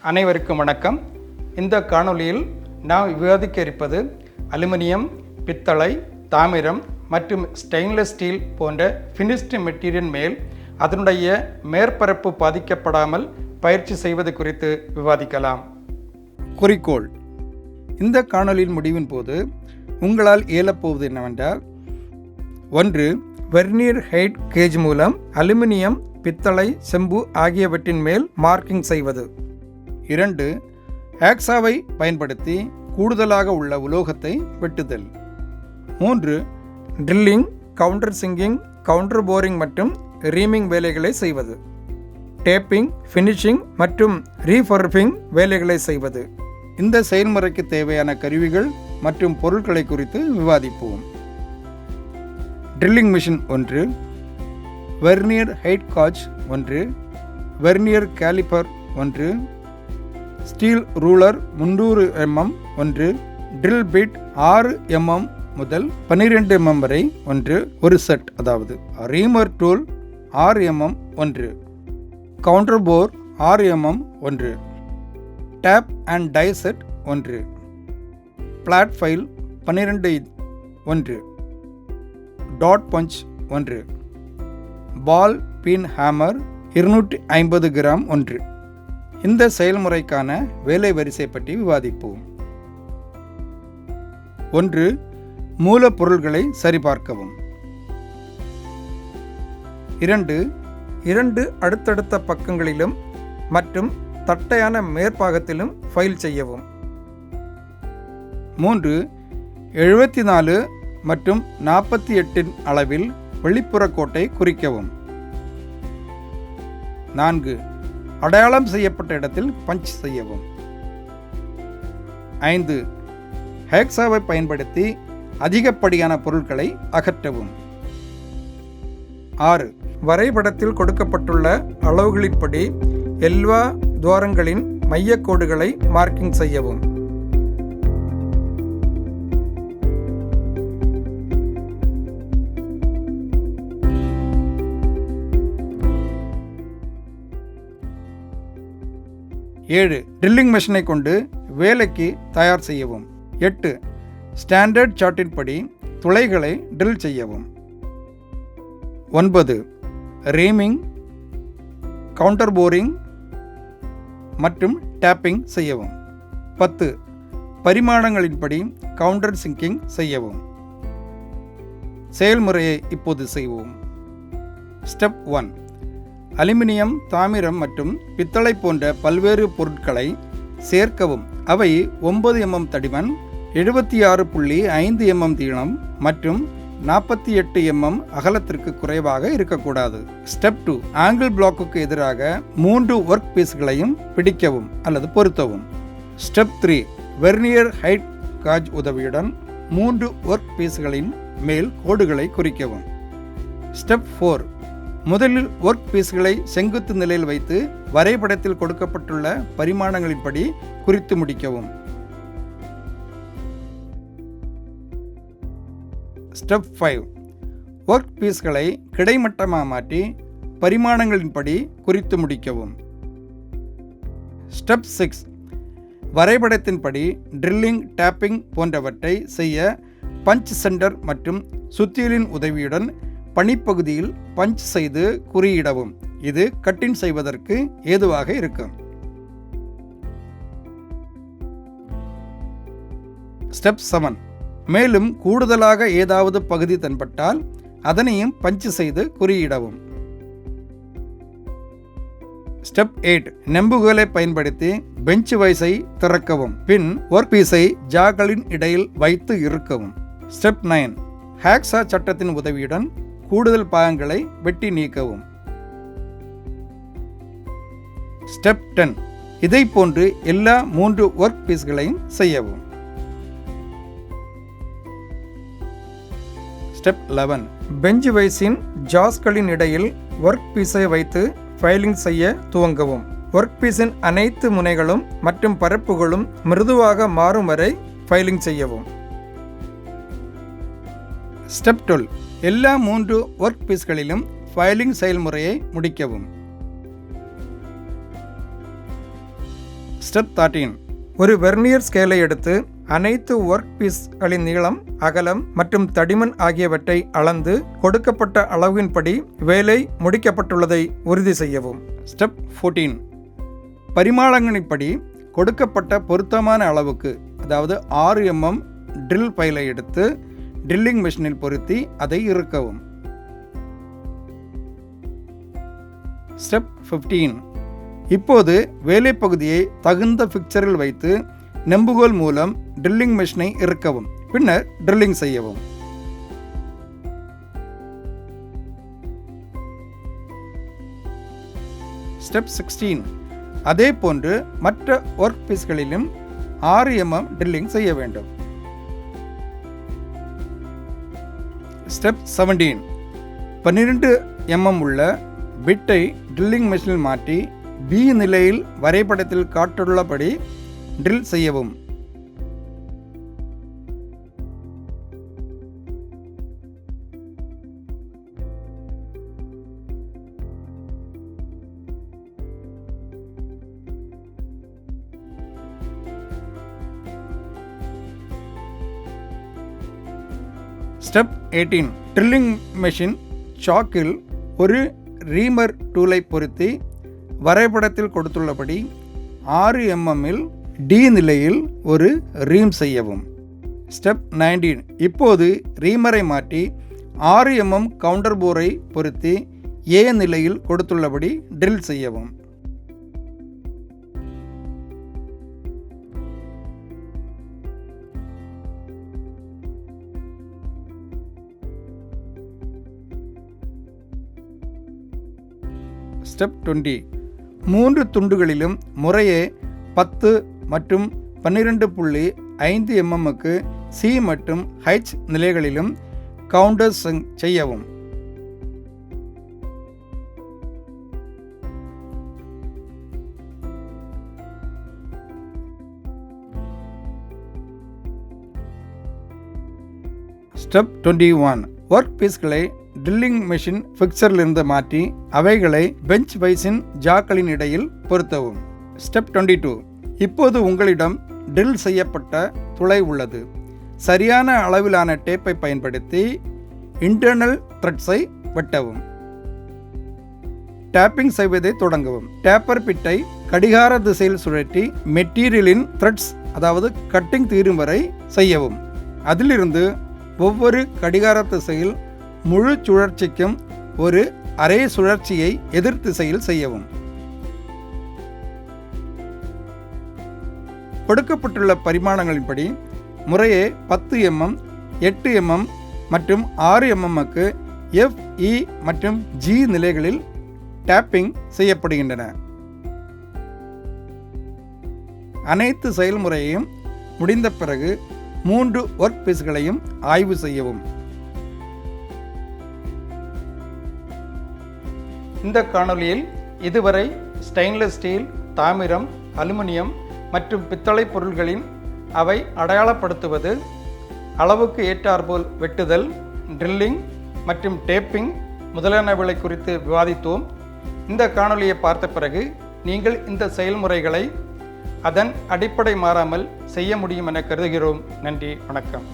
அனைவருக்கும் வணக்கம். இந்த காணொளியில் நாம் விவாதிக்க இருப்பது அலுமினியம், பித்தளை, தாமிரம் மற்றும் ஸ்டெயின்லெஸ் ஸ்டீல் போன்ற ஃபினிஷ்டு மெட்டீரியல் மேல் அதனுடைய மேற்பரப்பு பாதிக்கப்படாமல் பயிற்சி செய்வது குறித்து விவாதிக்கலாம். குறிக்கோள்: இந்த காணொளியின் முடிவின் போது உங்களால் இயலப்போவது என்னவென்றால், 1. வெர்னியர் ஹெயிட் கேஜ் மூலம் அலுமினியம், பித்தளை, செம்பு ஆகியவற்றின் மேல் மார்க்கிங் செய்வது. 2. ஹேக்சாவை பயன்படுத்தி கூடுதலாக உள்ள உலோகத்தை வெட்டுதல். 3. Drilling, counter sinking, counter boring மற்றும் ரீமிங் வேலைகளை செய்வது. டேப்பிங், ஃபினிஷிங் மற்றும் ரீஃபர்பிங் வேலைகளை செய்வது. இந்த செயல்முறைக்கு தேவையான கருவிகள் மற்றும் பொருட்களை குறித்து விவாதிப்போம். Drilling machine 1, vernier height gauge 1, vernier calliper 1, steel ruler 300 mm 1, drill bit 6 mm முதல் 12 mm வரை 1 ஒரு செட், அதாவது reamer tool 6 mm 1, counter bore 6 mm 1, tap and die set 1, flat file 12 1, dot punch 1, ball peen hammer 250 gram 1. இந்த செயல்முறைக்கான வேலை வரிசை பற்றி விவாதிப்போம். 1. மூலப்பொருள்களை சரிபார்க்கவும். 2. அடுத்தடுத்த பக்கங்களிலும் மற்றும் தட்டையான மேற்பாகத்திலும் ஃபைல் செய்யவும். 3. 74 மற்றும் 48 அளவில் வெளிப்புற கோட்டை குறிக்கவும். 4. அடையாளம் செய்யப்பட்ட இடத்தில் பஞ்ச் செய்யவும். 5. ஹேக்சாவை பயன்படுத்தி அதிகப்படியான பொருட்களை அகற்றவும். 6. வரைபடத்தில் கொடுக்கப்பட்டுள்ள அளவுகளின்படி எல்லா துவாரங்களின் மையக்கோடுகளை மார்க்கிங் செய்யவும். 7. ட்ரில்லிங் மெஷினை கொண்டு வேலைக்கு தயார் செய்யவும். 8. ஸ்டாண்டர்ட் சார்ட்டின் படி துளைகளை ட்ரில் செய்யவும். 9. ரீமிங், கவுண்டர் போரிங் மற்றும் டேப்பிங் செய்யவும். 10. பரிமாணங்களின்படி கவுண்டர் சிங்கிங் செய்யவும். செயல்முறையை இப்போது செய்வோம். ஸ்டெப் 1. அலுமினியம், தாமிரம் மற்றும் பித்தளை போன்ற பல்வேறு பொருட்களை சேர்க்கவும். அவை 9 mm தடிமன், 76.5 mm நீளம் மற்றும் 48 mm அகலத்திற்கு குறைவாக இருக்கக்கூடாது. ஸ்டெப் 2. ஆங்கிள் பிளாக்குக்கு எதிராக 3 ஒர்க் பீஸ்களையும் பிடிக்கவும் அல்லது பொருத்தவும். ஸ்டெப் 3. வெர்னியர் ஹெயிட் காஜ் உதவியுடன் 3 ஒர்க் பீஸ்களின் மேல் கோடுகளை குறிக்கவும். ஸ்டெப் 4. முதலில் ஒர்க் பீஸ்களை செங்குத்து நிலையில் வைத்து வரைபடத்தில் கொடுக்கப்பட்டுள்ள பரிமாணங்களின்படி குறித்து முடிக்கவும். ஸ்டெப் 5. ஒர்க் பீஸ்களை கிடைமட்டமாக மாற்றி பரிமாணங்களின்படி குறித்து முடிக்கவும். ஸ்டெப் 6. வரைபடத்தின்படி ட்ரில்லிங், டேப்பிங் போன்றவற்றை செய்ய பஞ்ச் சென்டர் மற்றும் சுத்தியலின் உதவியுடன் பணிப்பகுதியில் பஞ்ச் செய்து குறியிடவும். இது கட்டிங் செய்வதற்கு ஏதுவாக இருக்கும். ஸ்டெப் 7. மேலும் கூடுதலாக ஏதாவது பகுதி தென்பட்டால் அதனையும் பஞ்ச் செய்து குறியிடவும். ஸ்டெப் 8. நெம்புகளை பயன்படுத்தி பெஞ்ச் வைஸை திறக்கவும். பின் ஒர்க் பீஸை ஜாக்களின் இடையில் வைத்து இறுக்கவும். ஸ்டெப் 9. ஹேக்சா சட்டத்தின் உதவியுடன் கூடுதல் பாகங்களை வெட்டி நீக்கவும். ஸ்டெப் 10. இதை போன்று எல்லா 3 ஒர்க் பீஸ்களையும் செய்யவும். ஸ்டெப் 11. பெஞ்ச் வைஸின் ஜாஸ்களின் இடையில் ஒர்க் பீஸை வைத்து ஃபைலிங் செய்ய துவங்கவும். ஒர்க் பீஸின் அனைத்து முனைகளும் மற்றும் பரப்புகளும் மிருதுவாக மாறும் வரை ஃபைலிங் செய்யவும். ஸ்டெப் 12. எல்லா 3 ஒர்க் பீஸ்களிலும் ஃபைலிங் செயல்முறையை முடிக்கவும். ஸ்டெப் 13. ஒரு வெர்னியர் ஸ்கேலை எடுத்து அனைத்து ஒர்க் பீஸ்களின் நீளம், அகலம் மற்றும் தடிமன் ஆகியவற்றை அளந்து கொடுக்கப்பட்ட அளவின்படி வேலை முடிக்கப்பட்டுள்ளதை உறுதி செய்யவும். ஸ்டெப் 14. பரிமாணங்களின்படி கொடுக்கப்பட்ட பொருத்தமான அளவுக்கு, அதாவது 6 mm ட்ரில் பைலை எடுத்து ட்ரில்லிங் மெஷினில் பொருத்தி அதை இறுக்கவும். ஸ்டெப் 15. இப்போது வேலைப்பகுதியை தகுந்த ஃபிக்சரில் வைத்து நெம்புகோல் மூலம் ட்ரில்லிங் மெஷினை இறுக்கவும். பின்னர் ட்ரில்லிங் செய்யவும். ஸ்டெப் 16. அதே போன்று மற்ற ஒர்க் பீஸ்களிலும் 6 mm ட்ரில்லிங் செய்ய வேண்டும். ஸ்டெப் 17. 12 mm உள்ள பிட்டை ட்ரில்லிங் மெஷினில் மாற்றி பி நிலையில் வரைபடத்தில் காட்டுள்ளபடி ட்ரில் செய்யவும். ஸ்டெப் 18. ட்ரில்லிங் மெஷின் சாக்கில் ஒரு ரீமர் டூலை பொருத்தி வரைபடத்தில் கொடுத்துள்ளபடி 6 mm இல் டி நிலையில் ஒரு ரீம் செய்யவும். ஸ்டெப் 19. இப்போது ரீமரை மாற்றி 6 mm கவுண்டர் போரை பொருத்தி ஏ நிலையில் கொடுத்துள்ளபடி ட்ரில் செய்யவும். ஸ்டெப் 20. 3 துண்டுகளிலும் முறையே 10 மற்றும் 12.5 mmக்கு சி மற்றும் ஹெச் நிலைகளிலும் கவுண்டர்ஸ் செய்யவும். ஸ்டெப் 21. ஒர்க் பீஸ்களை ட்ரில்லிங் மெஷின் ஃபிக்சரிலிருந்து மாற்றி அவைகளை பெஞ்ச் வைஸின் ஜாக்களின் இடையில் பொருத்தவும். ஸ்டெப் 22. இப்போது உங்களிடம் ட்ரில் செய்யப்பட்ட துளை உள்ளது. சரியான அளவிலான டேப்பை பயன்படுத்தி இன்டர்னல் த்ரெட்ஸை வெட்டவும். டேப்பிங் செய்வதை தொடங்கவும். டேப்பர் பிட்டை கடிகார திசையில் சுழற்றி மெட்டீரியலின் த்ரெட்ஸ், அதாவது கட்டிங் தீரும் வரை செய்யவும். அதிலிருந்து ஒவ்வொரு கடிகார திசையில் முழு சுழற்சிக்கும் ஒரு அரை சுழற்சியை எதிர் திசையில் செய்யவும். கொடுக்கப்பட்டுள்ள பரிமாணங்களின்படி முறையே 10 mm, 8 mm மற்றும் 6 mmக்கு எஃப், இ மற்றும் ஜி நிலைகளில் டேப்பிங் செய்யப்படுகின்றன. அனைத்து செயல்முறையையும் முடிந்த பிறகு 3 ஒர்க் பீஸ்களையும் ஆய்வு செய்யவும். இந்த காணொளியில் இதுவரை ஸ்டெயின்லெஸ் ஸ்டீல், தாமிரம், அலுமினியம் மற்றும் பித்தளை பொருட்களின் அவை அடையாளப்படுத்துவது, அளவுக்கு ஏற்றாற்போல் வெட்டுதல், ட்ரில்லிங் மற்றும் டேப்பிங் முதலானவைகளை குறித்து விவாதித்தோம். இந்த காணொளியை பார்த்த பிறகு நீங்கள் இந்த செயல்முறைகளை அதன் அடிப்படை மாறாமல் செய்ய முடியும் என கருதுகிறோம். நன்றி, வணக்கம்.